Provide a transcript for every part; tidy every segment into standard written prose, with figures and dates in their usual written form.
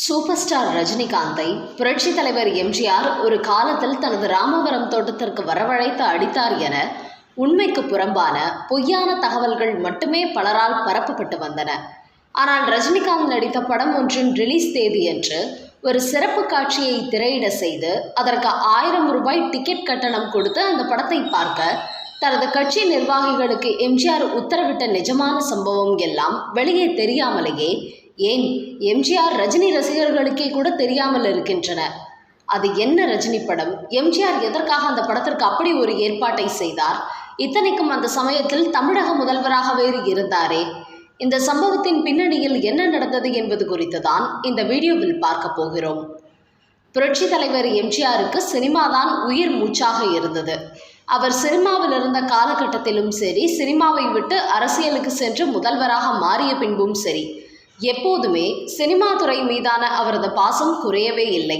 Super star ரஜினிகாந்தை புரட்சி தலைவர் எம்ஜிஆர் ஒரு காலத்தில் தனது ராமவரம் தோட்டத்திற்கு வரவழைத்து அடித்தார் என உண்மைக்கு புறம்பான பொய்யான தகவல்கள் மட்டுமே பலரால் பரப்பப்பட்டு வந்தன. ஆனால் ரஜினிகாந்த் நடித்த படம் ஒன்றின் ரிலீஸ் தேதியன்று ஒரு சிறப்பு காட்சியை திரையிட செய்து அதற்கு 1000 ரூபாய் டிக்கெட் கட்டணம் கொடுத்து அந்த படத்தை பார்க்க தனது கட்சி நிர்வாகிகளுக்கு எம்ஜிஆர் உத்தரவிட்ட நிஜமான சம்பவம் எல்லாம் வெளியே தெரியாமலேயே, ஏன் எம்ஜிஆர் ரஜினி ரசிகர்களுக்கே கூட தெரியாமல் இருக்கின்றன. அது என்ன ரஜினி படம்? எம்ஜிஆர் எதற்காக அந்த படத்திற்கு அப்படி ஒரு ஏற்பாட்டை செய்தார்? இத்தனைக்கும் அந்த சமயத்தில் தமிழக முதல்வராக வேறு இருந்தாரே. இந்த சம்பவத்தின் பின்னணியில் என்ன நடந்தது என்பது குறித்து தான் இந்த வீடியோவில் பார்க்க போகிறோம். புரட்சி தலைவர் எம்ஜிஆருக்கு சினிமாதான் உயிர் மூச்சாக இருந்தது. அவர் சினிமாவில் இருந்த காலகட்டத்திலும் சரி, சினிமாவை விட்டு அரசியலுக்கு சென்று முதல்வராக மாறிய பின்பும் சரி, எப்போதுமே சினிமா துறை மீதான அவரது பாசம் குறையவே இல்லை.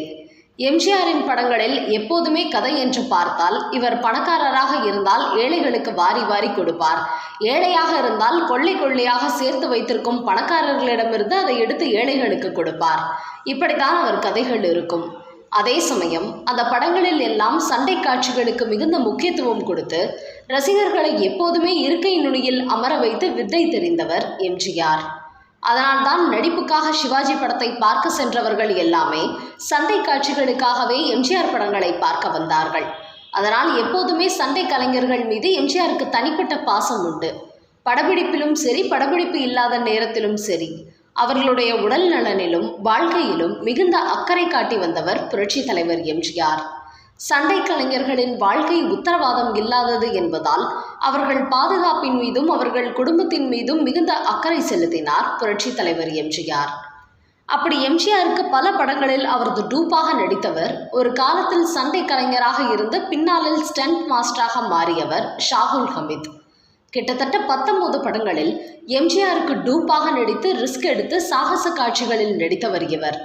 எம்ஜிஆரின் படங்களில் எப்போதுமே கதை என்று பார்த்தால், இவர் பணக்காரராக இருந்தால் ஏழைகளுக்கு வாரி வாரி கொடுப்பார், ஏழையாக இருந்தால் கொள்ளை கொள்ளையாக சேர்த்து வைத்திருக்கும் பணக்காரர்களிடமிருந்து அதை எடுத்து ஏழைகளுக்கு கொடுப்பார். இப்படித்தான் அவர் கதைகள் இருக்கும். அதே சமயம் அந்த படங்களில் எல்லாம் சண்டை காட்சிகளுக்கு மிகுந்த முக்கியத்துவம் கொடுத்து ரசிகர்களை எப்போதுமே இருக்கை நுனியில் அமர வைத்து வித்தை தெரிந்தவர் எம்ஜிஆர். அதனால்தான் நடிப்புக்காக சிவாஜி படத்தை பார்க்க சென்றவர்கள் எல்லாமே சண்டை காட்சிகளுக்காகவே எம்ஜிஆர் படங்களை பார்க்க வந்தார்கள். அதனால் எப்போதுமே சண்டை கலைஞர்கள் மீது எம்ஜிஆருக்கு தனிப்பட்ட பாசம் உண்டு. படப்பிடிப்பிலும் சரி, படப்பிடிப்பு இல்லாத நேரத்திலும் சரி, அவர்களுடைய உடல் நலனிலும் வாழ்க்கையிலும் மிகுந்த அக்கறை காட்டி வந்தவர் புரட்சி தலைவர் எம்ஜிஆர். சண்டை கலைஞர்களின் வாழ்க்கை உத்தரவாதம் இல்லாதது என்பதால் அவர்கள் பாதுகாப்பின் மீதும் அவர்கள் குடும்பத்தின் மீதும் மிகுந்த அக்கறை செலுத்தினார் புரட்சி தலைவர் எம்ஜிஆர். அப்படி எம்ஜிஆருக்கு பல படங்களில் அவரது டூப்பாக நடித்தவர், ஒரு காலத்தில் சண்டை கலைஞராக இருந்து பின்னாளில் ஸ்டண்ட் மாஸ்டராக மாறியவர் ஷாகுல் ஹமீத். கிட்டத்தட்ட 19 படங்களில் எம்ஜிஆருக்கு டூப்பாக நடித்து ரிஸ்க் எடுத்து சாகச காட்சிகளில் நடித்தவர் இவர்.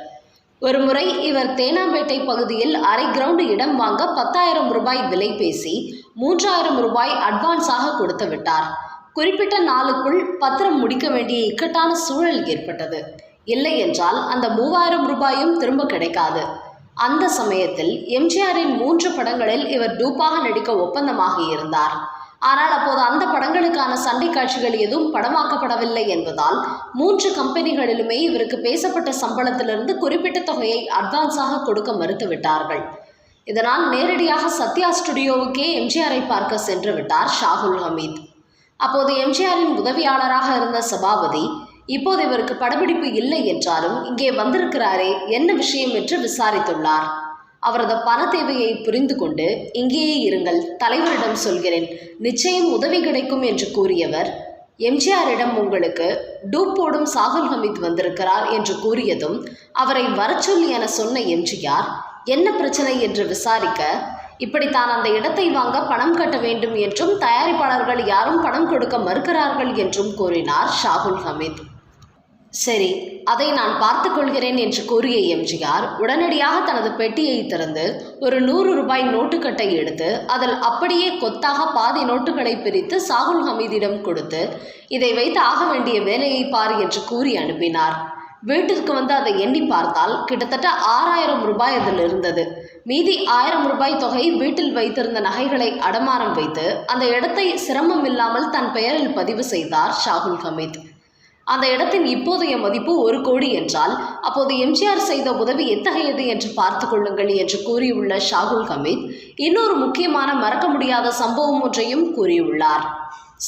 ஒரு முறை இவர் தேனாம்பேட்டை பகுதியில் அரை கிரவுண்டு இடம் வாங்க 10,000 ரூபாய் விலை பேசி 3,000 ரூபாய் அட்வான்ஸாக கொடுத்து விட்டார். குறிப்பிட்ட நாளுக்குள் பத்திரம் முடிக்க வேண்டிய இக்கட்டான சூழல் ஏற்பட்டது. இல்லை என்றால் அந்த 3,000 ரூபாயும் திரும்ப கிடைக்காது. அந்த சமயத்தில் எம்ஜிஆரின் 3 படங்களில் இவர் டூப்பாக நடிக்க ஒப்பந்தமாக இருந்தார். ஆனால் அப்போது அந்த படங்களுக்கான சண்டை காட்சிகள் எதுவும் படமாக்கப்படவில்லை என்பதால் 3 கம்பெனிகளிலுமே இவருக்கு பேசப்பட்ட சம்பளத்திலிருந்து குறிப்பிட்ட தொகையை அட்வான்ஸாக கொடுக்க மறுத்துவிட்டார்கள். இதனால் நேரடியாக சத்யா ஸ்டுடியோவுக்கே எம்ஜிஆரை பார்க்க சென்று விட்டார் ஷாகுல் ஹமீத். அப்போது எம்ஜிஆரின் உதவியாளராக இருந்த சபாபதி, இப்போது இவருக்கு படப்பிடிப்பு இல்லை என்றாலும் இங்கே வந்திருக்கிறாரே, என்ன விஷயம் என்று விசாரித்துள்ளார். அவரது பண தேவையை புரிந்து கொண்டு, இங்கேயே இருங்கள், தலைவரிடம் சொல்கிறேன், நிச்சயம் உதவி கிடைக்கும் என்று கூறியவர், எம்ஜிஆரிடம் உங்களுக்கு டூப் போடும் ஷாகுல் ஹமீத் வந்திருக்கிறார் என்று கூறியதும் அவரை வரச்சொல்லி என சொன்ன எம்ஜிஆர், என்ன பிரச்சனை என்று விசாரிக்க, இப்படித்தான் அந்த இடத்தை வாங்க பணம் கட்ட வேண்டும் என்றும் தயாரிப்பாளர்கள் யாரும் பணம் கொடுக்க மறுக்கிறார்கள் என்றும் கூறினார் ஷாகுல் ஹமீத். சரி, அதை நான் பார்த்து கொள்கிறேன் என்று கூறிய எம்ஜிஆர் உடனடியாக தனது பெட்டியை திறந்து ஒரு 100 ரூபாய் நோட்டுக்கட்டை எடுத்து அதில் அப்படியே கொத்தாக பாதி நோட்டுகளை பிரித்து ஷாகுல் ஹமீதிடம் கொடுத்து, இதை வைத்து ஆக வேண்டிய வேலையை பார் என்று கூறி அனுப்பினார். வீட்டிற்கு வந்து அதை எண்ணி பார்த்தால் கிட்டத்தட்ட 6,000 ரூபாய் அதில் இருந்தது. மீதி 1000 ரூபாய் தொகை வீட்டில் வைத்திருந்த நகைகளை அடமானம் வைத்து அந்த இடத்தை சிரமம் இல்லாமல் தன் பெயரில் பதிவு செய்தார் ஷாகுல் ஹமீத். அந்த இடத்தின் இப்போதைய மதிப்பு 1 கோடி என்றால் அப்போது எம்ஜிஆர் செய்த உதவி எத்தகையது என்று பார்த்து கொள்ளுங்கள் என்று கூறியுள்ள ஷாகுல் ஹமீத் இன்னொரு முக்கியமான மறக்க முடியாத சம்பவம் ஒன்றையும் கூறியுள்ளார்.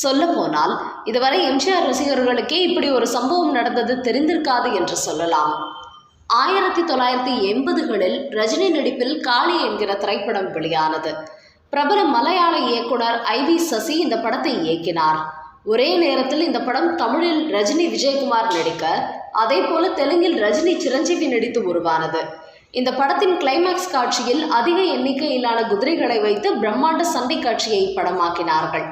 சொல்ல போனால் இதுவரை எம்ஜிஆர் ரசிகர்களுக்கே இப்படி ஒரு சம்பவம் நடந்தது தெரிந்திருக்காது என்று சொல்லலாம். 1980களில் ரஜினி நடிப்பில் காளி என்கிற திரைப்படம் வெளியானது. பிரபல மலையாள இயக்குனர் IV சசி இந்த படத்தை இயக்கினார். ஒரே நேரத்தில் இந்த படம் தமிழில் ரஜினி விஜயகுமார் நடிக்க, அதே போல தெலுங்கில் ரஜினி சிரஞ்சீவி நடித்து உருவானது. இந்த படத்தின் கிளைமாக்ஸ் காட்சியில் அதிக எண்ணிக்கையிலான குதிரைகளை வைத்து பிரம்மாண்ட சண்டை காட்சியை படமாக்கினார்கள்.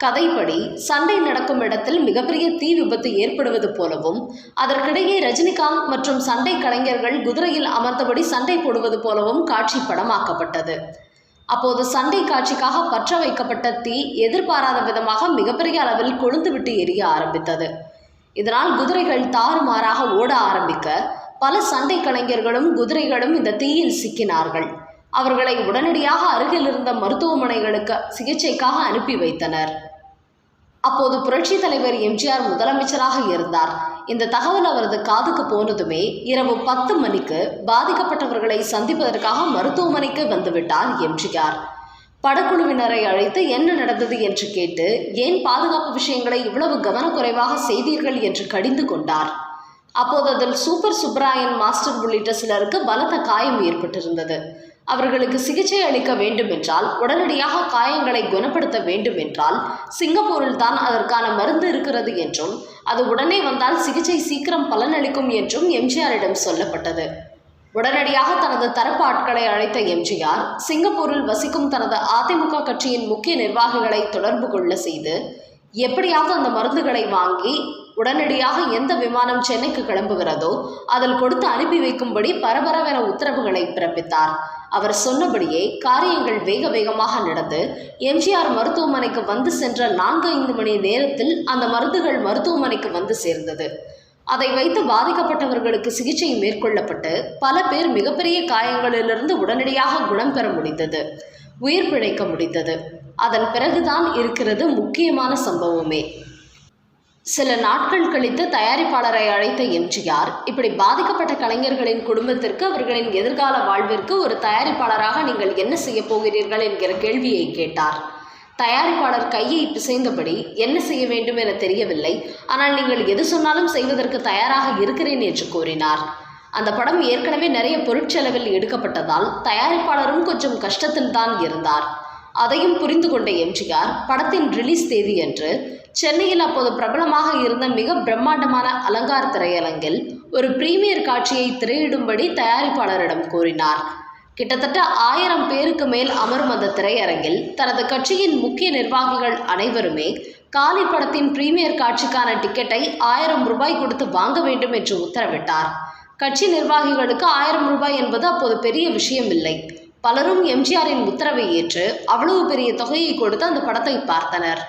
கதைப்படி சண்டை நடக்கும் இடத்தில் மிகப்பெரிய தீ விபத்து ஏற்படுவது போலவும், அதற்கிடையே ரஜினிகாந்த் மற்றும் சண்டை கலைஞர்கள் குதிரையில் அமர்ந்தபடி சண்டை போடுவது போலவும் காட்சி படமாக்கப்பட்டது. அப்போது சண்டை காட்சிக்காக பற்ற வைக்கப்பட்ட தீ எதிர்பாராத விதமாக மிகப்பெரிய அளவில் கொழுந்துவிட்டு எரிய ஆரம்பித்தது. இதனால் குதிரைகள் தாறுமாறாக ஓட ஆரம்பிக்க பல சண்டை கலைஞர்களும் குதிரைகளும் இந்த தீயில் சிக்கினார்கள். அவர்களை உடனடியாக அருகில் இருந்த மருத்துவமனைகளுக்கு சிகிச்சைக்காக அனுப்பி வைத்தனர். அப்போது புரட்சி தலைவர் எம்ஜிஆர் முதலமைச்சராக இருந்தார். இந்த தகவல் அவரது காதுக்கு போனதுமே இரவு 10 மணிக்கு பாதிக்கப்பட்டவர்களை சந்திப்பதற்காக மருத்துவமனைக்கு வந்துவிட்டார் எம்ஜிஆர். படக்குழுவினரை அழைத்து என்ன நடந்தது என்று கேட்டு, ஏன் பாதுகாப்பு விஷயங்களை இவ்வளவு கவனக்குறைவாக செய்தீர்கள் என்று கடிந்து கொண்டார். அப்போது அதில் சூப்பர் சுப்ராயன் மாஸ்டர் உள்ளிட்ட சிலருக்கு பலத்த காயம் ஏற்பட்டிருந்தது. அவர்களுக்கு சிகிச்சை அளிக்க வேண்டும் என்றால், உடனடியாக காயங்களை குணப்படுத்த வேண்டும் என்றால் சிங்கப்பூரில் தான் அதற்கான மருந்து இருக்கிறது என்றும், அது உடனே வந்தால் சிகிச்சை சீக்கிரம் பலனளிக்கும் என்றும் எம்ஜிஆரிடம் சொல்லப்பட்டது. உடனடியாக தனது தரப்பு ஆட்களை அழைத்த எம்ஜிஆர் சிங்கப்பூரில் வசிக்கும் தனது அதிமுக கட்சியின் முக்கிய நிர்வாகிகளை தொடர்பு கொள்ள செய்து, எப்படியாவது அந்த மருந்துகளை வாங்கி உடனடியாக எந்த விமானம் சென்னைக்கு கிளம்புகிறதோ அதில் கொடுத்து அனுப்பி வைக்கும்படி பரபரவென உத்தரவுகளை பிறப்பித்தார். அவர் சொன்னபடியே காரியங்கள் வேக வேகமாக நடந்து எம்ஜிஆர் மருத்துவமனைக்கு வந்து சென்ற 4-5 மணி நேரத்தில் அந்த மருந்துகள் மருத்துவமனைக்கு வந்து சேர்ந்தது. அதை வைத்து பாதிக்கப்பட்டவர்களுக்கு சிகிச்சை மேற்கொள்ளப்பட்டு பல பேர் மிகப்பெரிய காயங்களிலிருந்து உடனடியாக குணம் பெற முடிந்தது, உயிர் பிழைக்க முடிந்தது. அதன் பிறகுதான் இருக்கிறது முக்கியமான சம்பவமே. சில நாட்கள் கழித்து தயாரிப்பாளரை அழைத்த எம்ஜிஆர், இப்படி பாதிக்கப்பட்ட கலைஞர்களின் குடும்பத்திற்கு அவர்களின் எதிர்கால வாழ்விற்கு ஒரு தயாரிப்பாளராக நீங்கள் என்ன செய்ய போகிறீர்கள் என்கிற கேள்வியை கேட்டார். தயாரிப்பாளர் கையை பிசைந்தபடி என்ன செய்ய வேண்டும் என தெரியவில்லை, ஆனால் நீங்கள் எது சொன்னாலும் செய்வதற்கு தயாராக இருக்கிறேன் என்று கூறினார். அந்த படம் ஏற்கனவே நிறைய பொருட்செலவில் எடுக்கப்பட்டதால் தயாரிப்பாளரும் கொஞ்சம் கஷ்டத்தில் தான் இருந்தார். அதையும் புரிந்து கொண்ட எம்ஜிஆர் படத்தின் ரிலீஸ் தேதியன்று சென்னையில் அப்போது பிரபலமாக இருந்த மிக பிரம்மாண்டமான அலங்கார் திரையரங்கில் ஒரு பிரீமியர் காட்சியை திரையிடும்படி தயாரிப்பாளரிடம் கூறினார். கிட்டத்தட்ட 1000 பேருக்கு மேல் அமரும் அந்த திரையரங்கில் தனது கட்சியின் முக்கிய நிர்வாகிகள் அனைவருமே காலி படத்தின் பிரீமியர் காட்சிக்கான டிக்கெட்டை 1000 ரூபாய் கொடுத்து வாங்க வேண்டும் என்று உத்தரவிட்டார். கட்சி நிர்வாகிகளுக்கு 1000 ரூபாய் என்பது அப்போது பெரிய விஷயம் இல்லை. பலரும் எம்ஜிஆரின் உத்தரவை ஏற்று அவ்வளவு பெரிய தொகையை கொடுத்து அந்த படத்தை பார்த்தனர்.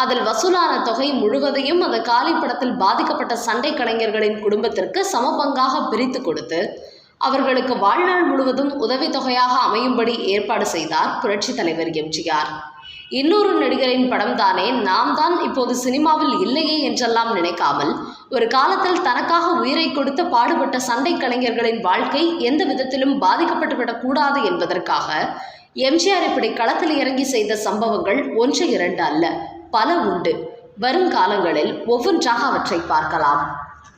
அதில் வசூலான தொகை முழுவதையும் அந்த காலி படத்தில் பாதிக்கப்பட்ட சண்டை கலைஞர்களின் குடும்பத்திற்கு சமபங்காக பிரித்து கொடுத்து அவர்களுக்கு வாழ்நாள் முழுவதும் உதவித்தொகையாக அமையும்படி ஏற்பாடு செய்தார் புரட்சி தலைவர் எம்ஜிஆர். இன்னொரு நடிகரின் படம் தானே, நாம் தான் இப்போது சினிமாவில் இல்லையே என்றெல்லாம் நினைக்காமல், ஒரு காலத்தில் தனக்காக உயிரை கொடுத்து பாடுபட்ட சண்டை கலைஞர்களின் வாழ்க்கை எந்த விதத்திலும் பாதிக்கப்பட்டுவிடக் கூடாது என்பதற்காக எம்ஜிஆர் இப்படி களத்தில் இறங்கி செய்த சம்பவங்கள் 1-2 அல்ல, பல உண்டு. வருங்காலங்களில் ஒவ்வொன்றாக அவற்றை பார்க்கலாம்.